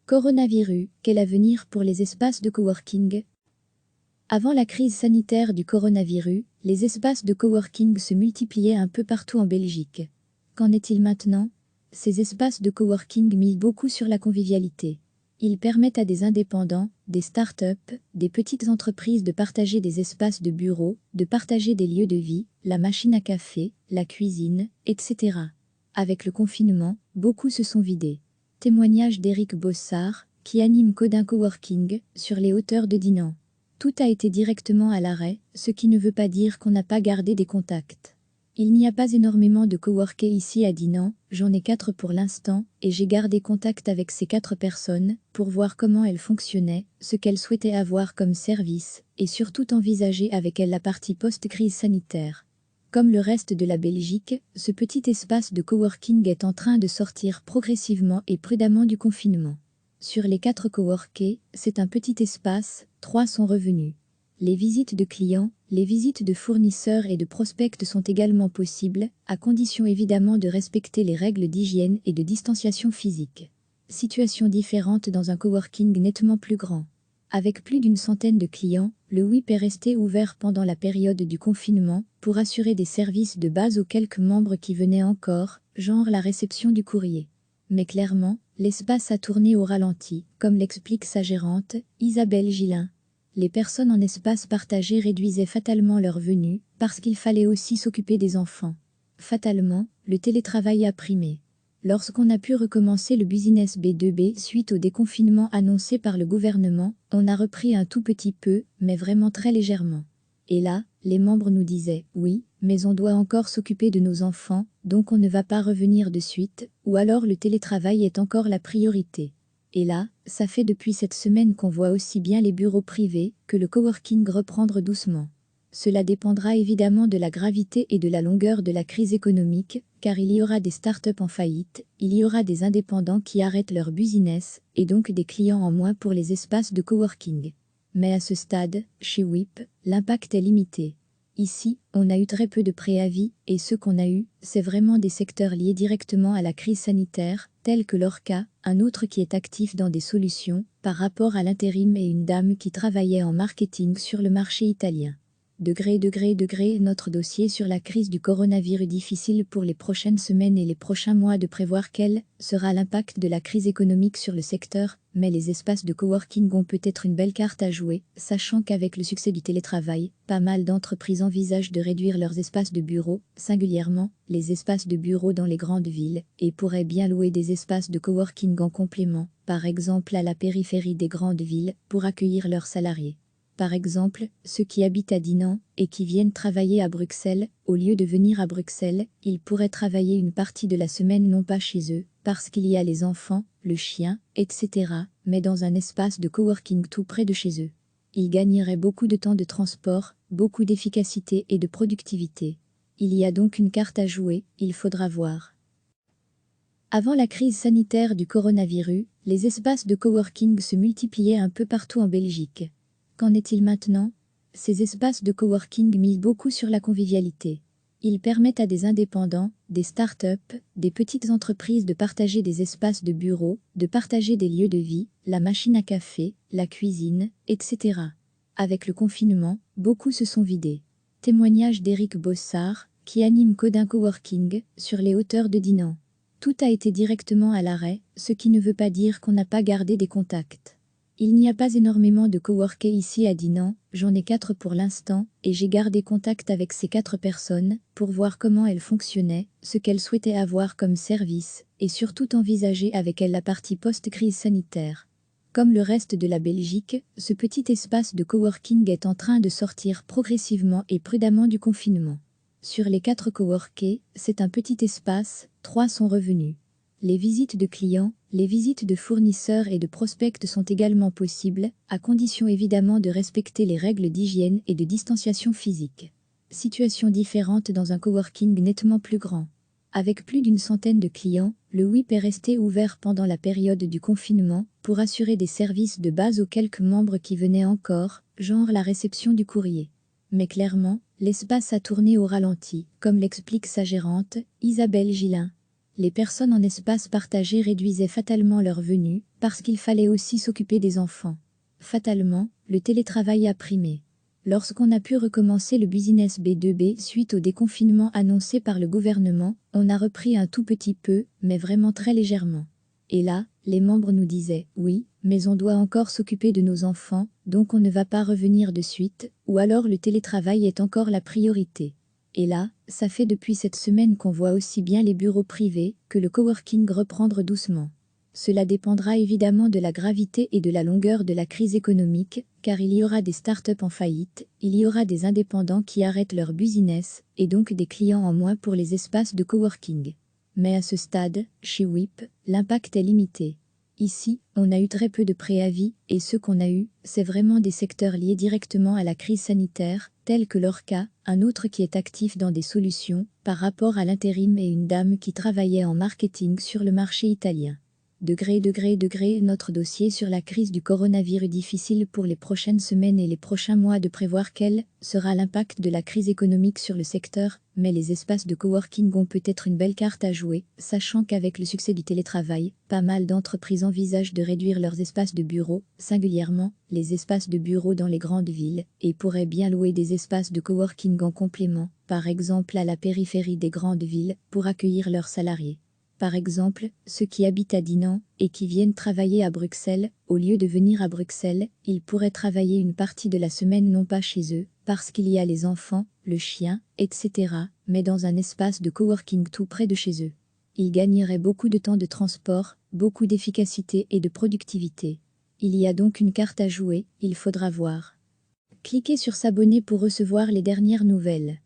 Coronavirus, quel avenir pour les espaces de coworking? Avant la crise sanitaire du coronavirus, les espaces de coworking se multipliaient un peu partout en Belgique. Qu'en est-il maintenant? Ces espaces de coworking misent beaucoup sur la convivialité. Ils permettent à des indépendants, des start-up, des petites entreprises de partager des espaces de bureau, de partager des lieux de vie, la machine à café, la cuisine, etc. Avec le confinement, beaucoup se sont vidés. Témoignage d'Éric Bossard, qui anime Codin Coworking, sur les hauteurs de Dinan. Tout a été directement à l'arrêt, ce qui ne veut pas dire qu'on n'a pas gardé des contacts. Il n'y a pas énormément de coworkers ici à Dinan, j'en ai 4 pour l'instant, et j'ai gardé contact avec ces 4 personnes, pour voir comment elles fonctionnaient, ce qu'elles souhaitaient avoir comme service, et surtout envisager avec elles la partie post-crise sanitaire. Comme le reste de la Belgique, ce petit espace de coworking est en train de sortir progressivement et prudemment du confinement. Sur les 4 coworkers, c'est un petit espace, 3 sont revenus. Les visites de clients, les visites de fournisseurs et de prospects sont également possibles, à condition évidemment de respecter les règles d'hygiène et de distanciation physique. Situation différente dans un coworking nettement plus grand. Avec plus d'une centaine de clients, le WIP est resté ouvert pendant la période du confinement pour assurer des services de base aux quelques membres qui venaient encore, genre la réception du courrier. Mais clairement, l'espace a tourné au ralenti, comme l'explique sa gérante, Isabelle Gillin. Les personnes en espace partagé réduisaient fatalement leur venue, parce qu'il fallait aussi s'occuper des enfants. Fatalement, le télétravail a primé. Lorsqu'on a pu recommencer le business B2B suite au déconfinement annoncé par le gouvernement, on a repris un tout petit peu, mais vraiment très légèrement. Et là, les membres nous disaient « Oui, mais on doit encore s'occuper de nos enfants, donc on ne va pas revenir de suite, ou alors le télétravail est encore la priorité. » Et là, ça fait depuis cette semaine qu'on voit aussi bien les bureaux privés que le coworking reprendre doucement. Cela dépendra évidemment de la gravité et de la longueur de la crise économique, car il y aura des startups en faillite, il y aura des indépendants qui arrêtent leur business, et donc des clients en moins pour les espaces de coworking. Mais à ce stade, chez WIP, l'impact est limité. Ici, on a eu très peu de préavis, et ceux qu'on a eus, c'est vraiment des secteurs liés directement à la crise sanitaire, tels que l'Orca, un autre qui est actif dans des solutions, par rapport à l'intérim et une dame qui travaillait en marketing sur le marché italien. Degré, notre dossier sur la crise du coronavirus difficile pour les prochaines semaines et les prochains mois de prévoir quel sera l'impact de la crise économique sur le secteur, mais les espaces de coworking ont peut-être une belle carte à jouer, sachant qu'avec le succès du télétravail, pas mal d'entreprises envisagent de réduire leurs espaces de bureau, singulièrement les espaces de bureau dans les grandes villes, et pourraient bien louer des espaces de coworking en complément, par exemple à la périphérie des grandes villes, pour accueillir leurs salariés. Par exemple, ceux qui habitent à Dinan et qui viennent travailler à Bruxelles, au lieu de venir à Bruxelles, ils pourraient travailler une partie de la semaine non pas chez eux, parce qu'il y a les enfants, le chien, etc., mais dans un espace de coworking tout près de chez eux. Ils gagneraient beaucoup de temps de transport, beaucoup d'efficacité et de productivité. Il y a donc une carte à jouer, il faudra voir. Avant la crise sanitaire du coronavirus, les espaces de coworking se multipliaient un peu partout en Belgique. Qu'en est-il maintenant? Ces espaces de coworking misent beaucoup sur la convivialité. Ils permettent à des indépendants, des start-up, des petites entreprises de partager des espaces de bureau, de partager des lieux de vie, la machine à café, la cuisine, etc. Avec le confinement, beaucoup se sont vidés. Témoignage d'Éric Bossard, qui anime Codin Coworking, sur les hauteurs de Dinan. Tout a été directement à l'arrêt, ce qui ne veut pas dire qu'on n'a pas gardé des contacts. Il n'y a pas énormément de coworkers ici à Dinan, j'en ai 4 pour l'instant, et j'ai gardé contact avec ces 4 personnes, pour voir comment elles fonctionnaient, ce qu'elles souhaitaient avoir comme service, et surtout envisager avec elles la partie post-crise sanitaire. Comme le reste de la Belgique, ce petit espace de coworking est en train de sortir progressivement et prudemment du confinement. Sur les 4 coworkers, c'est un petit espace, 3 sont revenus. Les visites de clients, les visites de fournisseurs et de prospects sont également possibles, à condition évidemment de respecter les règles d'hygiène et de distanciation physique. Situation différente dans un coworking nettement plus grand. Avec plus d'une centaine de clients, le WIP est resté ouvert pendant la période du confinement pour assurer des services de base aux quelques membres qui venaient encore, genre la réception du courrier. Mais clairement, l'espace a tourné au ralenti, comme l'explique sa gérante, Isabelle Gillin. Les personnes en espace partagé réduisaient fatalement leurs venus, parce qu'il fallait aussi s'occuper des enfants. Fatalement, le télétravail a primé. Lorsqu'on a pu recommencer le business B2B suite au déconfinement annoncé par le gouvernement, on a repris un tout petit peu, mais vraiment très légèrement. Et là, les membres nous disaient « Oui, mais on doit encore s'occuper de nos enfants, donc on ne va pas revenir de suite, ou alors le télétravail est encore la priorité. » Et là, ça fait depuis cette semaine qu'on voit aussi bien les bureaux privés que le coworking reprendre doucement. Cela dépendra évidemment de la gravité et de la longueur de la crise économique, car il y aura des startups en faillite, il y aura des indépendants qui arrêtent leur business, et donc des clients en moins pour les espaces de coworking. Mais à ce stade, chez WIP, l'impact est limité. Ici, on a eu très peu de préavis, et ceux qu'on a eus, c'est vraiment des secteurs liés directement à la crise sanitaire, tels que l'Orca, un autre qui est actif dans des solutions, par rapport à l'intérim et une dame qui travaillait en marketing sur le marché italien. Degré, notre dossier sur la crise du coronavirus difficile pour les prochaines semaines et les prochains mois de prévoir quel sera l'impact de la crise économique sur le secteur, mais les espaces de coworking ont peut-être une belle carte à jouer, sachant qu'avec le succès du télétravail, pas mal d'entreprises envisagent de réduire leurs espaces de bureaux, singulièrement les espaces de bureaux dans les grandes villes, et pourraient bien louer des espaces de coworking en complément, par exemple à la périphérie des grandes villes, pour accueillir leurs salariés. Par exemple, ceux qui habitent à Dinan et qui viennent travailler à Bruxelles, au lieu de venir à Bruxelles, ils pourraient travailler une partie de la semaine non pas chez eux, parce qu'il y a les enfants, le chien, etc., mais dans un espace de coworking tout près de chez eux. Ils gagneraient beaucoup de temps de transport, beaucoup d'efficacité et de productivité. Il y a donc une carte à jouer, il faudra voir. Cliquez sur s'abonner pour recevoir les dernières nouvelles.